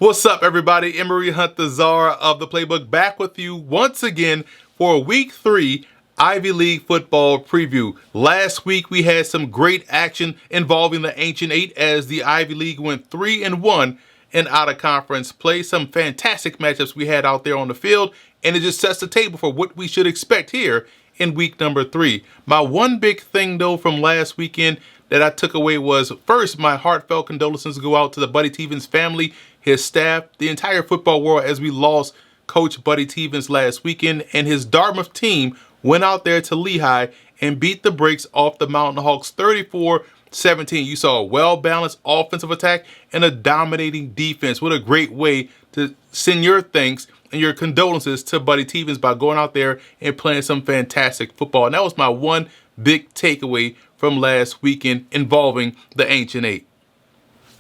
What's up, everybody? Emory Hunt, the czar of the playbook, back with you once again for Week 3 Ivy League football preview. Last week, we had some great action involving the Ancient Eight as the Ivy League went 3-1 in out-of-conference play. Some fantastic matchups we had out there on the field, and it just sets the table for what we should expect here in week number 3. My one big thing, though, from last weekend that I took away was, first, my heartfelt condolences go out to the Buddy Tevens family, his staff, the entire football world, as we lost Coach Buddy Tevens last weekend, and his Dartmouth team went out there to Lehigh and beat the brakes off the Mountain Hawks 34-17. You saw a well-balanced offensive attack and a dominating defense. What a great way to send your thanks and your condolences to Buddy Tevens by going out there and playing some fantastic football. And that was my one big takeaway from last weekend involving the Ancient Eight.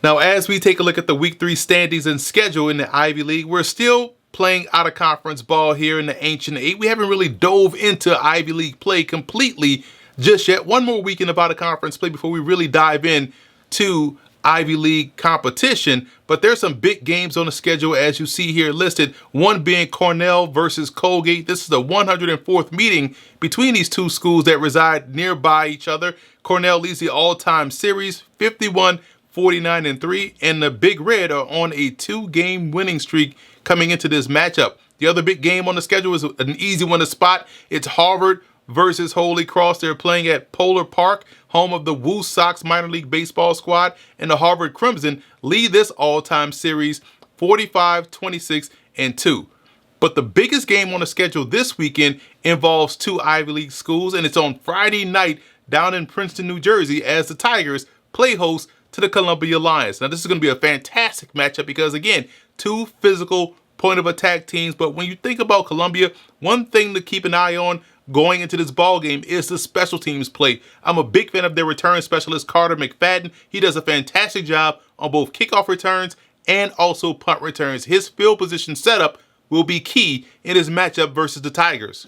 Now, as we take a look at the Week 3 standings and schedule in the Ivy League, we're still playing out-of-conference ball here in the Ancient Eight. We haven't really dove into Ivy League play completely just yet. One more weekend of out-of-conference play before we really dive in to Ivy League competition, but there's some big games on the schedule as you see here listed, one being Cornell versus Colgate. This is the 104th meeting between these two schools that reside nearby each other. Cornell leads the all-time series 51-49-3, and the Big Red are on a 2-game winning streak coming into this matchup. The other big game on the schedule is an easy one to spot. It's Harvard versus Holy Cross. They're playing at Polar Park, home of the Woo Sox minor league baseball squad, and the Harvard Crimson lead this all-time series 45-26-2. But the biggest game on the schedule this weekend involves two Ivy League schools, and it's on Friday night down in Princeton, New Jersey, as the Tigers play host to the Columbia Lions. Now, this is going to be a fantastic matchup because, again, two physical point of attack teams. But when you think about Columbia, one thing to keep an eye on going into this ball game is the special teams play. I'm a big fan of their return specialist, Carter McFadden. He does a fantastic job on both kickoff returns and also punt returns. His field position setup will be key in his matchup versus the Tigers.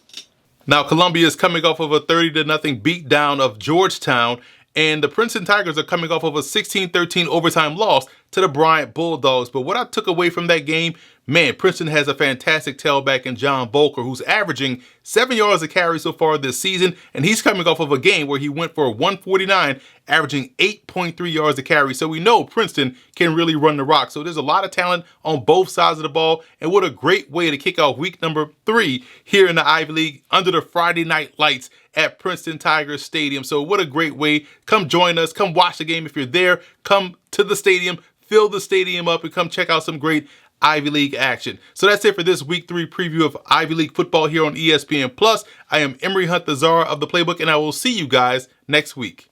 Now, Columbia is coming off of a 30-0 beatdown of Georgetown, and the Princeton Tigers are coming off of a 16-13 overtime loss to the Bryant Bulldogs. But what I took away from that game, man, Princeton has a fantastic tailback in John Volker, who's averaging 7 yards a carry so far this season, and he's coming off of a game where he went for 149, averaging 8.3 yards a carry. So we know Princeton can really run the rock. So there's a lot of talent on both sides of the ball, and what a great way to kick off week number 3 here in the Ivy League under the Friday night lights at Princeton Tigers Stadium. So what a great way. Come join us. Come watch the game if you're there. Come to the stadium. Fill the stadium up and come check out some great Ivy League action. So that's it for this Week 3 preview of Ivy League football here on ESPN+. I am Emory Hunt, the czar of the playbook, and I will see you guys next week.